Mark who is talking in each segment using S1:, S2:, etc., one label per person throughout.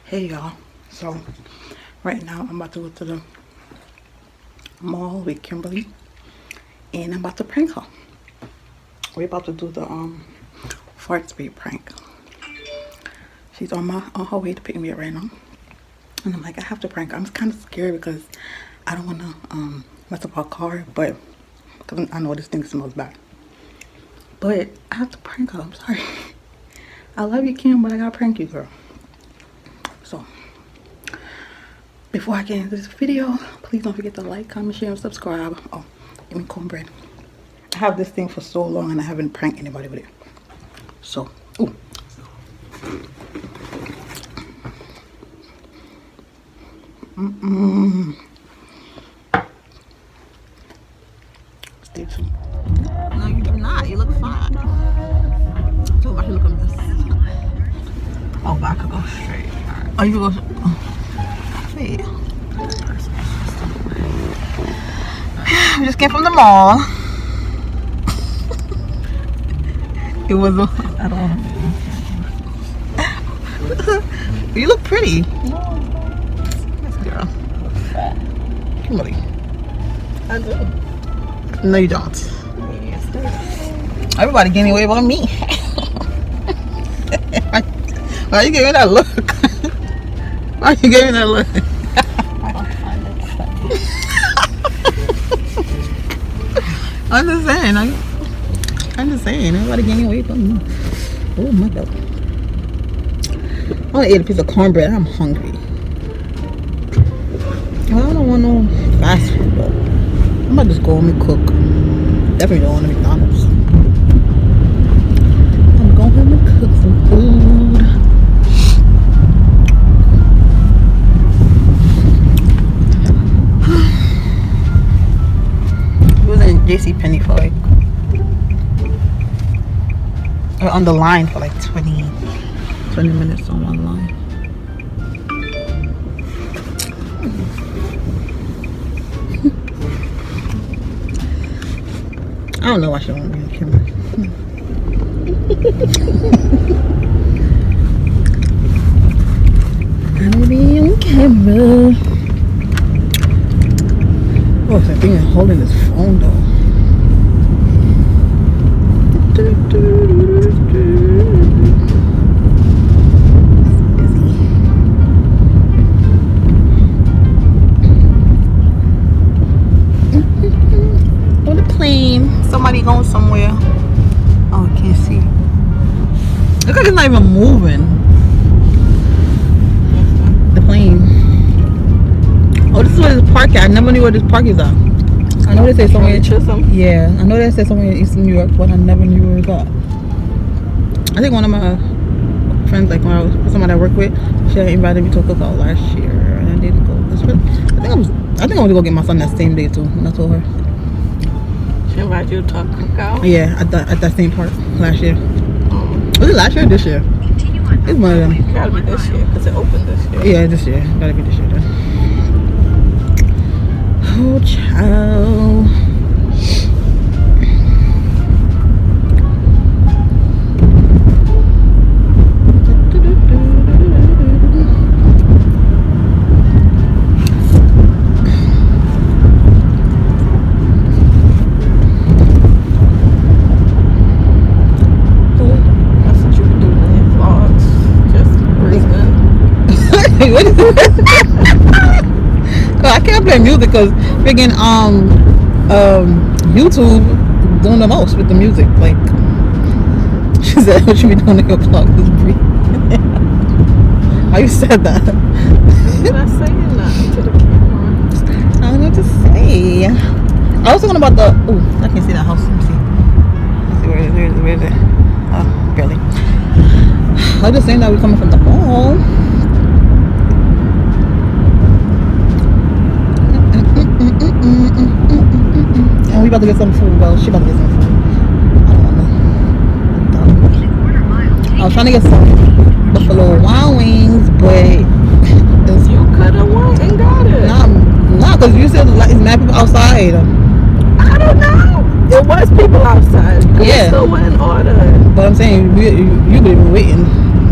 S1: Hey y'all, so right now I'm about to go to the mall with Kimberly and I'm about to prank her. We're about to do the fart spray prank. She's on her way to pick me up right now, and I'm like, I have to prank her. I'm kind of scared because I don't want to mess up her car, but because I know this thing smells bad. But I have to prank her. I'm sorry. I love you, Kim, but I gotta prank you, girl. So before I get into this video, please don't forget to like, comment, share, and subscribe. Oh, give me cornbread. I have this thing for so long and I haven't pranked anybody with it. So, ooh. Stay tuned. No, you do not. You look fine. So about you look a mess. Oh, but I could go straight. Oh, you go. Oh. Wait. I just came from the mall. It was a. I don't want to. You look pretty. Yes, girl. Kimberly.
S2: I do.
S1: No, you don't.
S2: Yes, I do.
S1: Everybody getting away with me. Why are you giving that look? Why are you giving that look?
S2: I don't find it funny.
S1: I'm just saying. I'm just saying. Everybody getting away from me. Oh my God. I want to eat a piece of cornbread. I'm hungry. Well, I don't want no fast food, but I might just go home and cook. Definitely don't want to McDonald's. I'm going home and cook some food. It was in JCPenney for like, or on the line for like 20 minutes on one line. I don't know why she won't be on camera. I'll be on camera. Oh, I think I'm holding this phone though. On the plane. Somebody going somewhere. Oh, I can't see. Look like it's not even moving. The plane. Oh, this is where this park at. I never knew where this park is at. I know they said somewhere in
S2: Chisholm.
S1: Yeah, I know they said somewhere in Eastern New York, but I never knew where it was at. I think one of my friends, like when I was somebody I work with, she had invited me to a cookout last year, and I didn't go. I think I want to go get my son that same day too. When I told her.
S2: She invited you to a cookout?
S1: Yeah, at that same park last year. Was it last year or this year? It's one of them.
S2: It gotta be this year because it opened this year.
S1: Yeah, this year. Gotta be this year then. Oh, child.
S2: That's what you be doing in your vlogs. Just breathing.
S1: What is it? I can't play music because freaking YouTube doing the most with the music. Like she said, what you be doing in your vlog is breathe. How you said that?
S2: You're not saying nothing to the camera.
S1: I don't know what to say. I was talking about the. Oh, I can see that house. Let me see. Let's see where is it? Oh, barely. I was just saying that we're coming from the mall. And we about to get some food. Well, she about to get some food. I don't know. I was trying to get some Buffalo Wild Wings, but
S2: You could have went and got it.
S1: nah, because you said it's mad people outside.
S2: I don't know. There was people outside.
S1: Yeah.
S2: We still went and ordered.
S1: But I'm saying, you been waiting.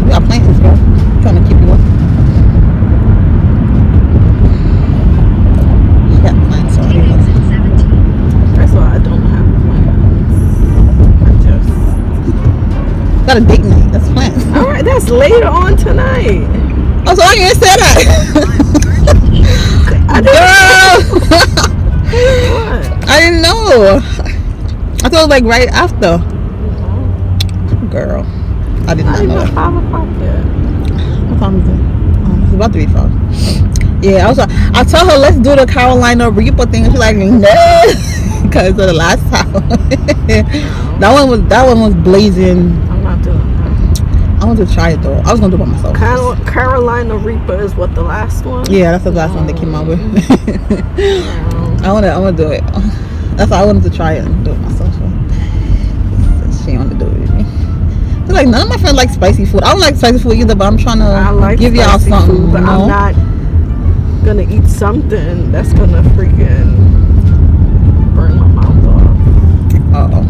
S1: We got plans, bro. Trying to keep you up. plans.
S2: All right, that's later on tonight.
S1: Oh, so I can't say that.
S2: I
S1: Girl, I didn't know. I thought it was like right after. Girl, I did not
S2: Not
S1: know
S2: even
S1: that.
S2: 5 o'clock yet.
S1: What time is it? Oh, it's about to be 5. Yeah, I told her let's do the Carolina Reaper thing, and she's like, no, because of the last time. that one was blazing.
S2: I'm not doing that.
S1: I want to try it though. I was gonna do it by myself.
S2: Carolina Reaper is what, the last one?
S1: Yeah, that's the last one they came out with. I wanna do it. That's why I wanted to try it and do it myself. So she didn't want to do it with me. It's like none of my friends like spicy food. I don't like spicy food either, but I'm trying to give y'all something.
S2: Food, but I'm not gonna eat something that's gonna freaking burn my mouth off.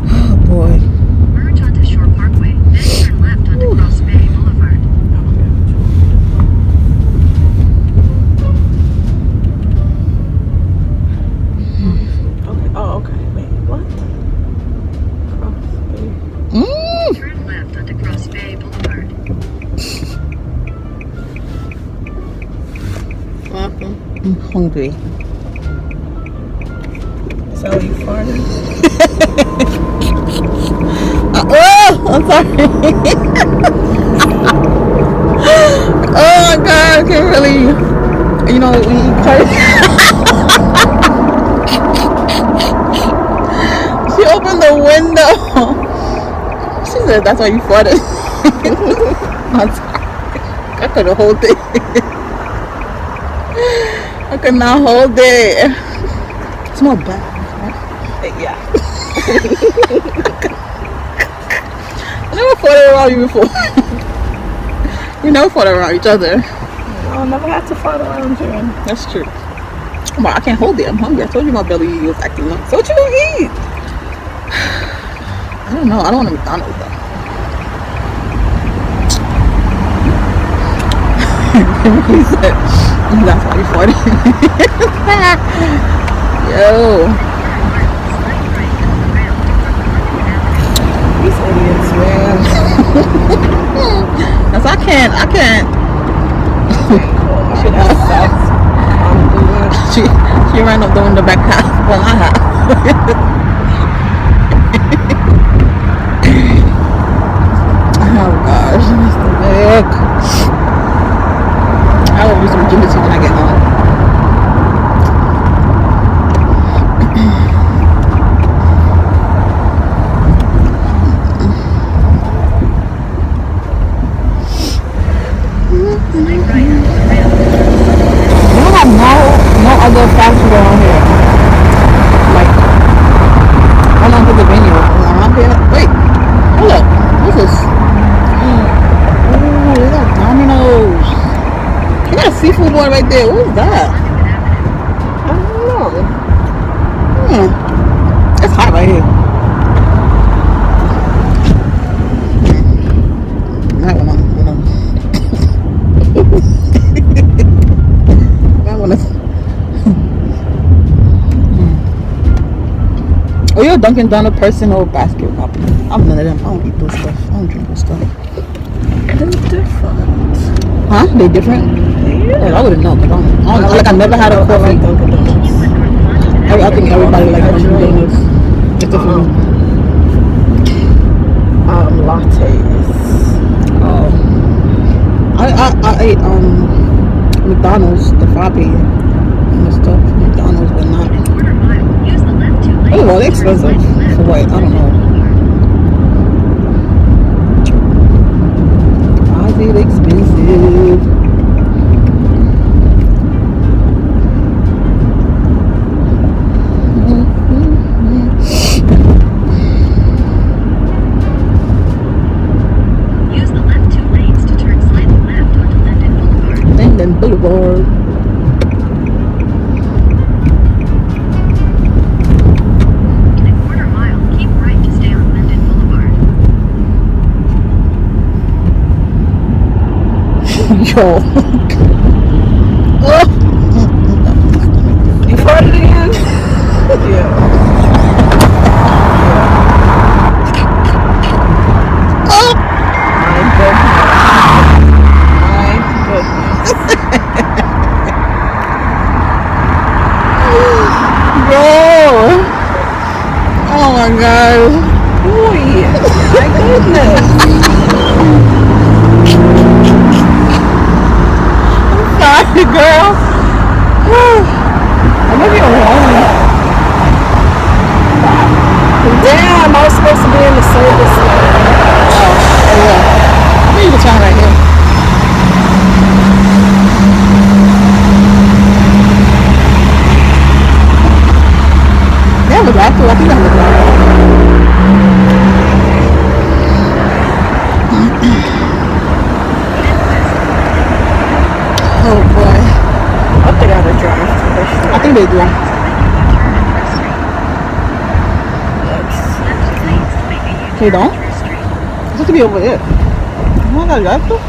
S1: Oh boy.
S3: Merge onto Shore Parkway, then turn left onto Cross Bay Boulevard.
S2: Okay. Oh, okay. Wait, what? Cross Bay.
S3: Turn left onto Cross Bay Boulevard.
S1: I'm hungry.
S2: Is that what you farted?
S1: Oh, I'm sorry. Oh my god, I can't really. You know, when you curse. She opened the window. She said, "That's why you farted." I'm sorry. I couldn't hold it. I could not hold it. It's more bad.
S2: Yeah.
S1: I never fought around you before. We never fought around each other.
S2: I never had to fight around you.
S1: That's true. Well, I can't hold it. I'm hungry. I told you my belly was acting up. So what you gonna eat? I don't know. I don't want a McDonald's though. He said, that's why you farted. Yo.
S2: These idiots, man.
S1: That's I can't.
S2: Shit, that sucks. I'm good.
S1: She ran up the window back half on my half. Oh gosh, Mr. Vic. I will do some jibbitz when I get home. We don't have no other fast food around here. Like, how long is the venue around here? Wait, hold up. What's this? Oh, they got Domino's. They got a seafood boy right there. What is that?
S2: I don't know.
S1: It's hot right here. That one. That one is. Oh, you're a Dunkin' Donut person or basketball? I'm none of them. I don't eat those stuff. I don't drink those stuff.
S2: They're different.
S1: Huh? They different?
S2: Yeah.
S1: Oh, I wouldn't know. Cause I never had a
S2: I
S1: coffee.
S2: like Dunkin' Donuts.
S1: I think everybody likes Dunkin' Donuts. It's different.
S2: Lattes.
S1: Oh. I ate McDonald's, the Frappe and the stuff. McDonald's, but not.
S3: Quarter mile, use the left 2 lanes.
S1: Oh, well, they're expensive. For what? I don't know. Why is it expensive?
S3: Use the left 2 lanes to turn slightly left onto Linden Boulevard.
S1: Linden Boulevard.
S3: In a quarter mile, keep right to stay on Linden Boulevard.
S1: Yo. Oh.
S2: You farted again? Yeah. My goodness.
S1: Sorry, girl. I'm gonna be alone.
S2: Damn, I was supposed to be in the service lane.
S1: Oh yeah. Maybe you can turn right here. They have a drive-thru. I think they have a drive-thru. Oh boy.
S2: I think I would drive to this.
S1: I think they do. They don't? It's supposed to be over there. You don't gotta drive through?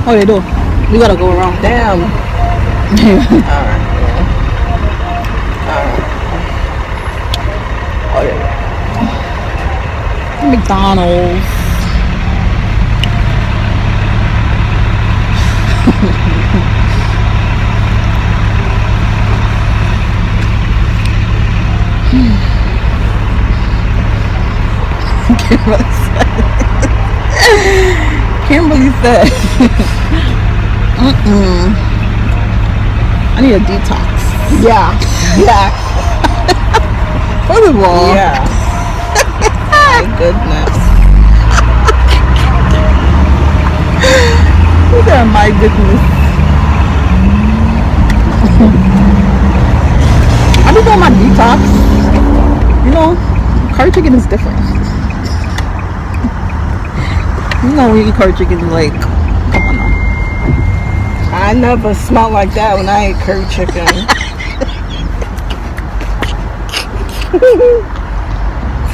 S1: Oh, they do. You gotta go around.
S2: Damn. Alright.
S1: Oh, yeah. McDonald's. Kimberly said, I need a detox.
S2: Yeah. Yeah.
S1: First of all,
S2: Yeah. My goodness.
S1: look at my goodness. I be doing my detox. You know, curry chicken is different. You know when you eat curry chicken, like, come on now.
S2: I never smelled like that when I ate curry chicken.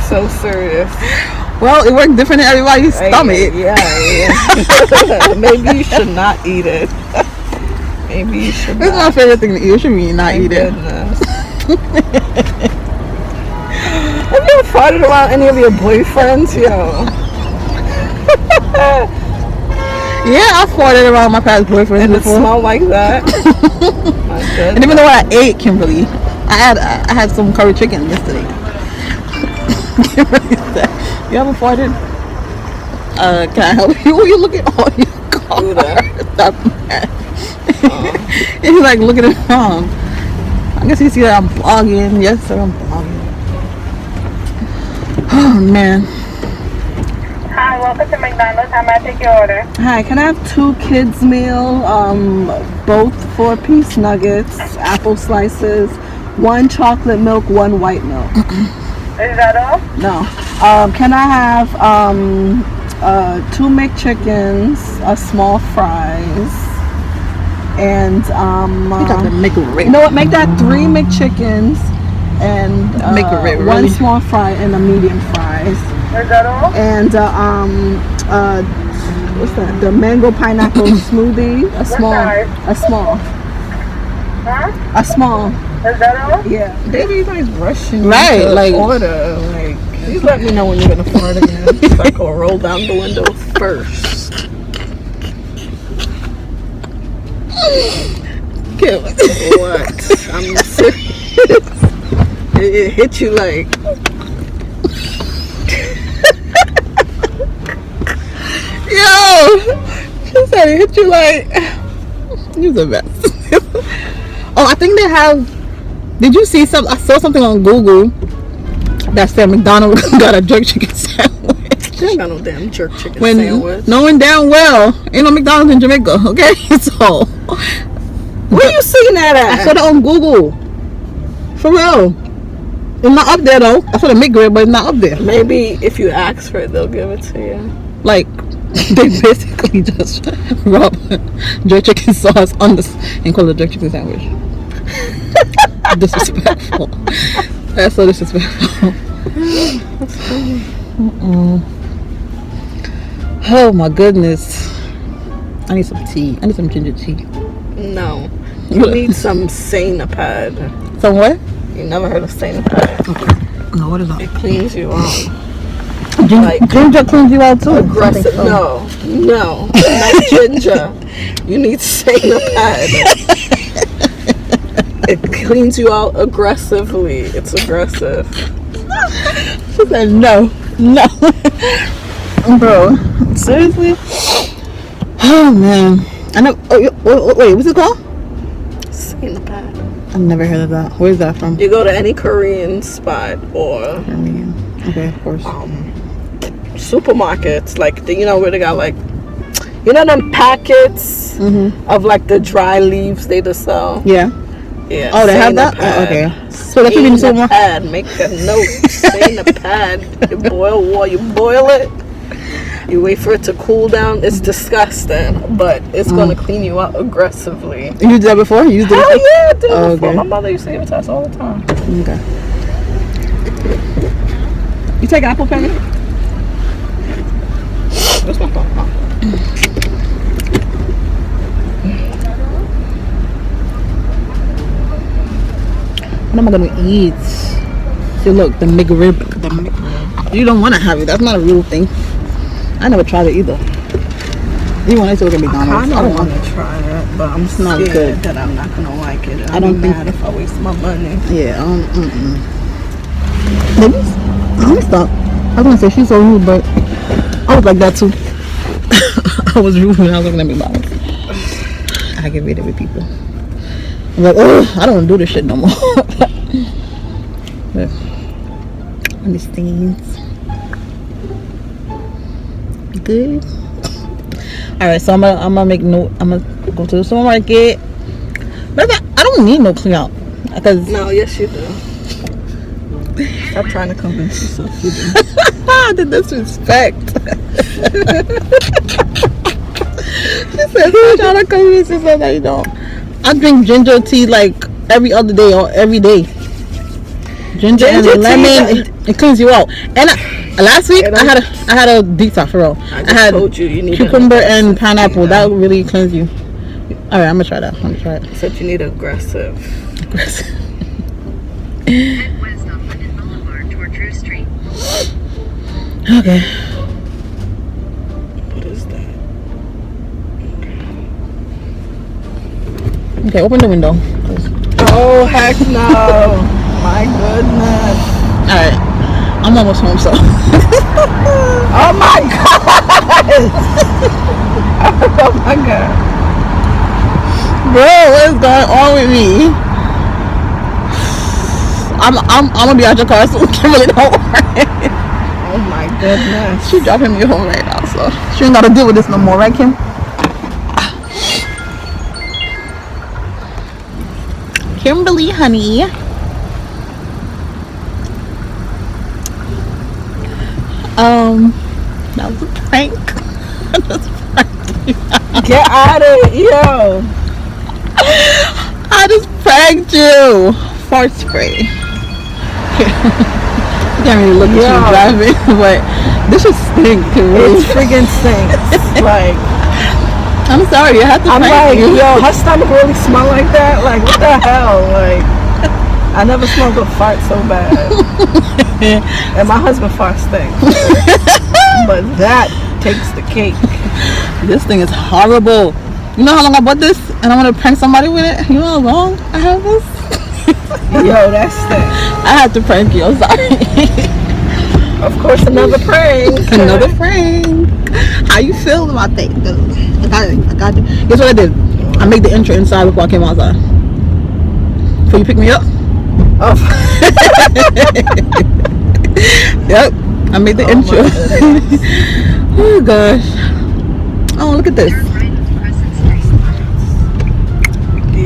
S2: So serious.
S1: Well, it worked different in everybody's stomach.
S2: Yeah. Maybe you should not eat it. Maybe you should
S1: It's
S2: not.
S1: my favorite thing to eat. You should be not eat it.
S2: Goodness. Have you ever farted around any of your boyfriends? Yo.
S1: Yeah, I farted around my past boyfriend
S2: And it
S1: before.
S2: smelled like that? My
S1: And
S2: goodness.
S1: even though I ate, Kimberly, I had some curry chicken yesterday. Kimberly said, you ever farted? Can I help you? You look at all your car.
S2: Do that.
S1: Stop that. And he's like looking around. I guess you see that I'm vlogging. Yes, sir, I'm vlogging. Oh man.
S4: Hi, welcome to McDonald's. How may I take your order?
S2: Hi, can I have 2 kids meal, both 4-piece nuggets, apple slices, 1 chocolate milk, 1 white milk?
S4: Is that all?
S2: No. Can I have 2 McChickens, a small fries, and
S1: You got to make it
S2: you know what? Make that 3 McChickens and
S1: Make it red,
S2: 1
S1: really?
S2: small fry and a medium fries.
S4: Is that all?
S2: And what's that? The mango pineapple smoothie. A small.
S4: size?
S2: A small.
S4: Huh?
S2: A small.
S4: Is that all?
S2: Yeah. Baby, like rushing.
S1: Right,
S2: to
S1: like-
S2: order. Like, please let me know when you're gonna fart again. So I can roll down the window first. What? I'm serious. It hit you like.
S1: Yo! She said it hit you like. You the best. Oh, I think they have. Did you see some? I saw something on Google that said McDonald got a jerk chicken sandwich.
S2: I ain't got no damn jerk chicken
S1: When
S2: sandwich.
S1: knowing damn well, ain't no McDonald's in Jamaica, okay? So
S2: Where you seeing that
S1: I
S2: at?
S1: saw that on Google. For real. It's not up there though. I saw the McGrill, but it's not up there.
S2: Maybe if you ask for it, they'll give it to you.
S1: Like they basically just rub jerk chicken sauce on this and call it a jerk chicken sandwich. Disrespectful. That's so disrespectful. Oh my goodness. I need some tea. I need some ginger tea.
S2: No. You need some Sanapad.
S1: Some what?
S2: You never heard of Sanapad?
S1: No, what is that?
S2: It cleans you out.
S1: Ginger cleans you out too.
S2: Aggressive. No, not ginger. You need Sanapad. It cleans you out aggressively. It's aggressive.
S1: She said no. No. Bro, seriously? Oh, man. I know. Wait, what's it called?
S2: Stay in the pad.
S1: I've never heard of that. Where's that from?
S2: You go to any Korean spot or
S1: Okay, of course.
S2: supermarkets, like where they got like them packets of like the dry leaves they just sell.
S1: Yeah.
S2: Yeah.
S1: Oh, they
S2: stay
S1: have
S2: in the
S1: that?
S2: pad.
S1: Oh, okay. So that's
S2: Stay
S1: what you
S2: in
S1: do
S2: the
S1: supermarket.
S2: pad. Make a note. Stay in the pad. You boil water. You boil it. You wait for it to cool down. It's disgusting, but it's gonna clean you out aggressively.
S1: You did that before? You used it
S2: Hell
S1: before?
S2: yeah, I did it before.
S1: Okay.
S2: My mother used to give it to us all the time.
S1: Okay. You take apple penny?
S2: What's my phone?
S1: What am I gonna eat? See, look, the McRib. You don't want to have it. That's not a real thing. I never tried it either. You want to look at McDonald's?
S2: I don't want to try it, but I'm
S1: not
S2: scared
S1: good.
S2: that I'm not gonna like it.
S1: I don't
S2: be
S1: think-
S2: mad if I waste my money.
S1: Yeah. Maybe. Let me stop. I was gonna say she's so rude, but I was like that too. I was rude when I was looking at McDonald's. I get rid of it, people. I'm like, oh, I don't want to do this shit no more. But, understands. Good. All right, so I'm gonna make note. I'm gonna go to the supermarket. But I don't need no clean because
S2: No, yes you do. Stop trying to convince yourself you do.
S1: the disrespect. She says I'm trying to convince yourself that you don't. I drink ginger tea like every other day or every day. Ginger and
S2: tea,
S1: lemon, it cleans you out. And last week I had a detox for real.
S2: I
S1: I
S2: just
S1: had
S2: told you need
S1: cucumber and pineapple. That really cleans you. All right, I'm gonna try that.
S2: Said you need aggressive.
S3: Head west on Linden Boulevard toward Drew Street.
S1: Okay.
S2: What is that?
S1: Okay, open the window.
S2: Oh heck no! My goodness!
S1: All right, I'm almost home, so.
S2: Oh my god! Oh my god!
S1: Bro, what is going on with me? I'm gonna be out your car soon. Kimberly, don't worry.
S2: Oh my goodness!
S1: She dropping me home right now, so she ain't gotta deal with this no more, right, Kim? Kimberly, honey. That was a prank.
S2: Get out of it, yo!
S1: I just pranked you. Fart spray. You can't really look at you driving, but this should stink.
S2: It friggin' stinks. Like,
S1: I'm sorry, I had to
S2: I'm
S1: prank
S2: like,
S1: you.
S2: yo, her stomach really smell like that? Like, what the hell? Like, I never smelled a fart so bad. And my husband farts stink. But that takes the cake.
S1: This thing is horrible. You know how long I bought this? And I want to prank somebody with it? You know how long I have this?
S2: Yo, that stinks.
S1: I had to prank you, I'm sorry.
S2: Of course, another prank.
S1: Another prank. How you feel about that? I got it. Guess what I did? I made the intro inside before I came outside. Before you pick me up?
S2: Oh.
S1: Yep. I made the intro. Oh gosh. Oh, look at this.
S3: Turn right on Crescent Street.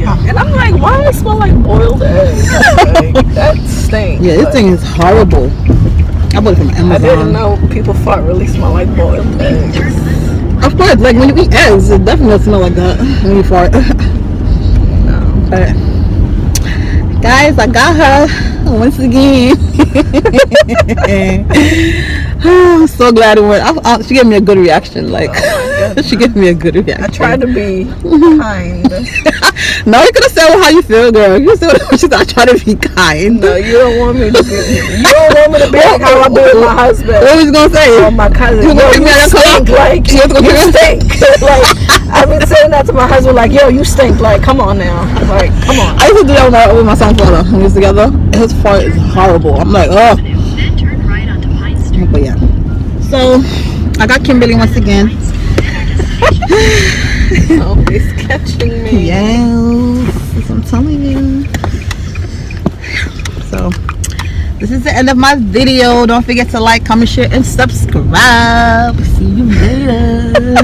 S2: Yeah. And I'm like, why does it smell like boiled eggs? Like, that stinks.
S1: Yeah, this
S2: Like,
S1: thing is horrible. I bought it from Amazon.
S2: I didn't know people fart really smell like boiled eggs.
S1: Of course, like when you eat eggs, it definitely doesn't smell like that when you fart.
S2: No.
S1: But guys, I got her once again. I'm so glad it went. She gave me a good reaction. Like, she gave me a good reaction.
S2: I tried to be kind.
S1: No, you could have said how you feel, girl. You said what she said. I try to be kind.
S2: No, you don't want me to be. You don't want me to be like how I be with my husband.
S1: What was you gonna say?
S2: Or my cousin.
S1: You
S2: Yo,
S1: gonna pick me
S2: you
S1: out of your
S2: stink.
S1: car?
S2: Like,
S1: You gonna
S2: you
S1: pick me-
S2: stink. Like, I've been saying that to my husband. Like, yo, you stink. Like, come on now. Like, come on.
S1: I used to do that with my son's father when we was together. His fart is horrible. I'm like, oh.
S3: Then turn right onto Pine Street.
S1: But yeah. So I got Kimberly once again.
S2: Always catching me.
S1: Yes, I'm telling you. So this is the end of my video. Don't forget to like, comment, share, and subscribe. See you later.